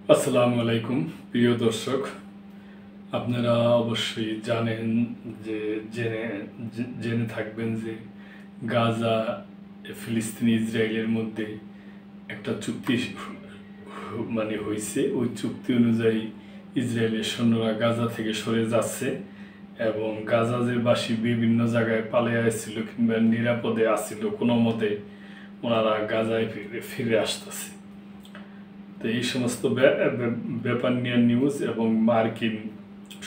আসসালামু আলাইকুম প্রিয় দর্শক, আপনারা অবশ্যই জানেন যে জেনে জেনে থাকবেন যে গাজা ফিলিস্তিন ইসরায়েলের মধ্যে একটা চুক্তি হয়েছে। ওই চুক্তি অনুযায়ী ইসরায়েলের সৈন্যরা গাজা থেকে সরে যাচ্ছে এবং গাজা যে বাসী বিভিন্ন জায়গায় পালিয়ে আসছিল কিংবা নিরাপদে আসছিল, কোনো মতে ওনারা গাজায় ফিরে আসতেছে। তো এই সমস্ত ব্যাপার নিয়ে নিউজ এবং মার্কিন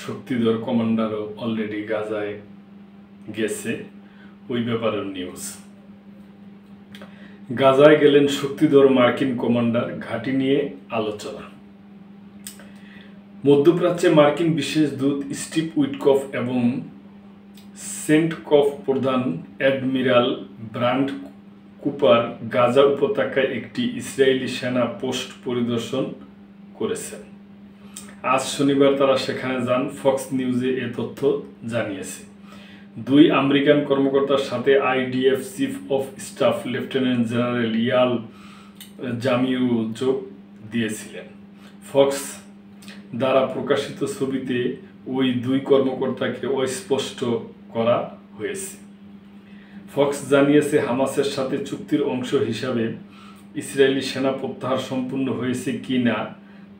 শক্তিধর কমান্ডারও অলরেডি গাজায় গেছে, ওই ব্যাপারের নিউজ। গাজায় গেলেন শক্তিধর মার্কিন কমান্ডার, ঘাঁটি নিয়ে আলোচনা। মধ্যপ্রাচ্যে মার্কিন বিশেষ দূত স্টিভ উইটকফ এবং সেন্টকফ প্রধান অ্যাডমিরাল ব্রান্ড কুপার গাজা উপত্যকায় একটি ইসরায়েলি সেনা পোস্ট পরিদর্শন করেছেন। আজ শনিবার তারা সেখানে যান। ফক্স নিউজে এ তথ্য জানিয়েছে। দুই আমেরিকান কর্মকর্তার সাথে IDF chief of staff lieutenant general Eyal জামিউ যোগ দিয়েছিলেন। ফক্স দ্বারা প্রকাশিত ছবিতে ওই দুই কর্মকর্তাকে অস্পষ্ট করা হয়েছে। ফক্স জানিয়েছে, হামাসের সাথে চুক্তির অংশ হিসাবে ইসরায়েলি সেনা প্রত্যাহার সম্পূর্ণ হয়েছে কি না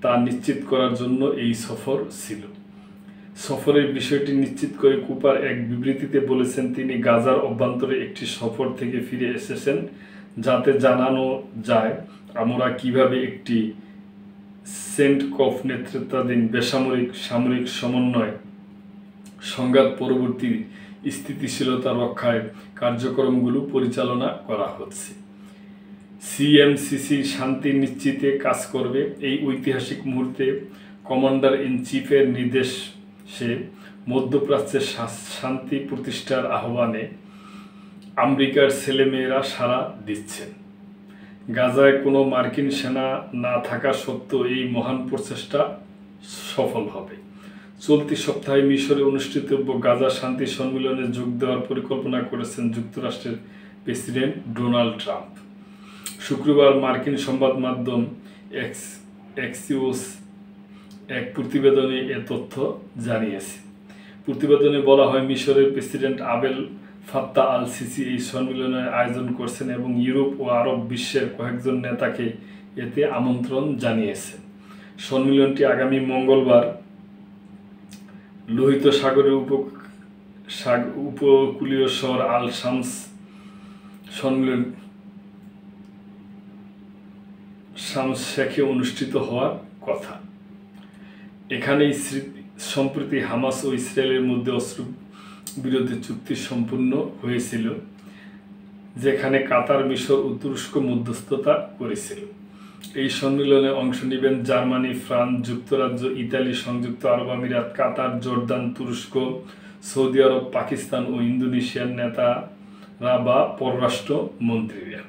তা নিশ্চিত করার জন্য এই সফর ছিল। সফরের বিষয়টি নিশ্চিত করে কুপার এক বিবৃতিতে বলেছেন, তিনি গাজার অভ্যন্তরে একটি সফর থেকে ফিরে এসেছেন যাতে জানানো যায় আমরা কিভাবে একটি সেন্টকফ নেতৃত্বাধীন বেসামরিক সামরিক সমন্বয় সংঘাত পরবর্তী স্থিতিশীলতা রক্ষায় কার্যক্রমগুলো পরিচালনা করা হচ্ছে। সিএমসিসি শান্তি নিশ্চিতে কাজ করবে। এই ঐতিহাসিক মুহূর্তে কমান্ডার ইন চিফের নির্দেশে মধ্যপ্রাচ্যের শান্তি প্রতিষ্ঠার আহ্বানে আমেরিকার ছেলেমেয়েরা সাড়া দিচ্ছেন। গাজায় কোনো মার্কিন সেনা না থাকা সত্ত্বেও এই মহান প্রচেষ্টা সফল হবে। চলতি সপ্তাহে মিশরে অনুষ্ঠিতব্য গাজা শান্তি সম্মেলনে যোগ দেওয়ার পরিকল্পনা করেছেন যুক্তরাষ্ট্রের প্রেসিডেন্ট ডোনাল্ড ট্রাম্প। শুক্রবার মার্কিন সংবাদ মাধ্যম এক্সিওস এক প্রতিবেদনে এ তথ্য জানিয়েছে। প্রতিবেদনে বলা হয়, মিশরের president Abel Fattah al CC এই সম্মেলনের আয়োজন করছেন এবং ইউরোপ ও আরব বিশ্বের কয়েকজন নেতাকে এতে আমন্ত্রণ জানিয়েছেন। সম্মেলনটি আগামী মঙ্গলবার লোহিত সাগরের উপকূলীয় শহর আল শামস শেখে অনুষ্ঠিত হওয়ার কথা। এখানেই সম্প্রতি হামাস ও ইসরায়েলের মধ্যে অস্ত্রবিরতি চুক্তি সম্পূর্ণ হয়েছিল, যেখানে কাতার, মিশর ও তুরস্ক মধ্যস্থতা করেছিল। এই সম্মেলনে অংশ নেবেন জার্মানি, ফ্রান্স, যুক্তরাজ্য, ইতালি, সংযুক্ত আরব আমিরাত, কাতার, জর্দান, তুরস্ক, সৌদি আরব, পাকিস্তান ও ইন্দোনেশিয়ার নেতারা বা পররাষ্ট্র মন্ত্রীরা।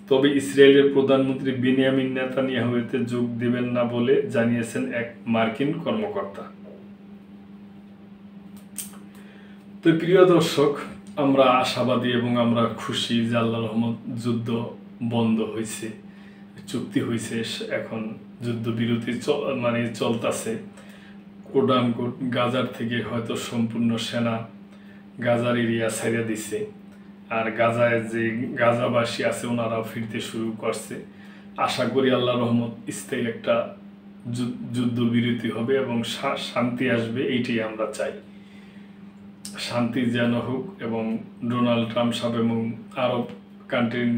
তবে ইসরায়েলের প্রধানমন্ত্রী বেনিয়ামিন নেতানিয়াহু এতে যোগ দেবেন না বলে জানিয়েছেন এক মার্কিন কর্মকর্তা। তো প্রিয় দর্শক, আমরা আশাবাদী এবং আমরা খুশি যে আল্লাহর রহমত যুদ্ধ বন্ধ হয়েছে, চুক্তি হয়েছে। এখন যুদ্ধবিরতি চলতেছে। কোট গাজার থেকে হয়তো সম্পূর্ণ সেনা গাজার এরিয়া ছেড়ে দিছে, আর গাজায় যে গাজাবাসী আছে ওনারাও ফিরতে শুরু করছে। আশা করি আল্লাহর রহমত স্থায়ী একটা যুদ্ধবিরতি হবে এবং শান্তি আসবে, এইটাই আমরা চাই। শান্তি যেন হোক এবং ডোনাল্ড ট্রাম্প সাহেব এবং আরব কান্ট্রির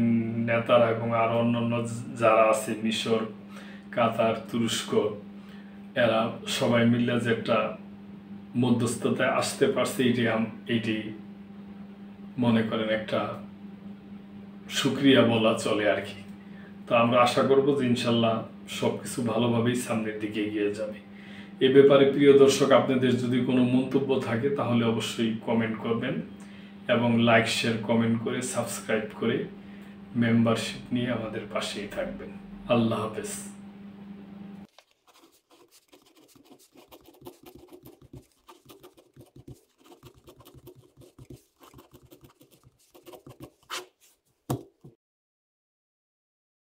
নেতারা এবং আরও অন্যান্য যারা আছে, মিশর, কাতার, তুরস্ক, এরা সবাই মিলে যে একটা মধ্যস্থতায় আসতে পারছে, এইটি মনে করেন একটা শুকরিয়া বলা চলে আর কি। তো আমরা আশা করব যে ইনশাল্লাহ সব কিছু ভালোভাবেই সামনের দিকে এগিয়ে যাবে। এ ব্যাপারে প্রিয় দর্শক, আপনাদের যদি কোনো মন্তব্য থাকে তাহলে অবশ্যই কমেন্ট করবেন এবং লাইক, শেয়ার, কমেন্ট করে সাবস্ক্রাইব করে মেম্বারশিপ নিয়ে আমাদের পাশেই থাকবেন। আল্লাহ হাফেজ।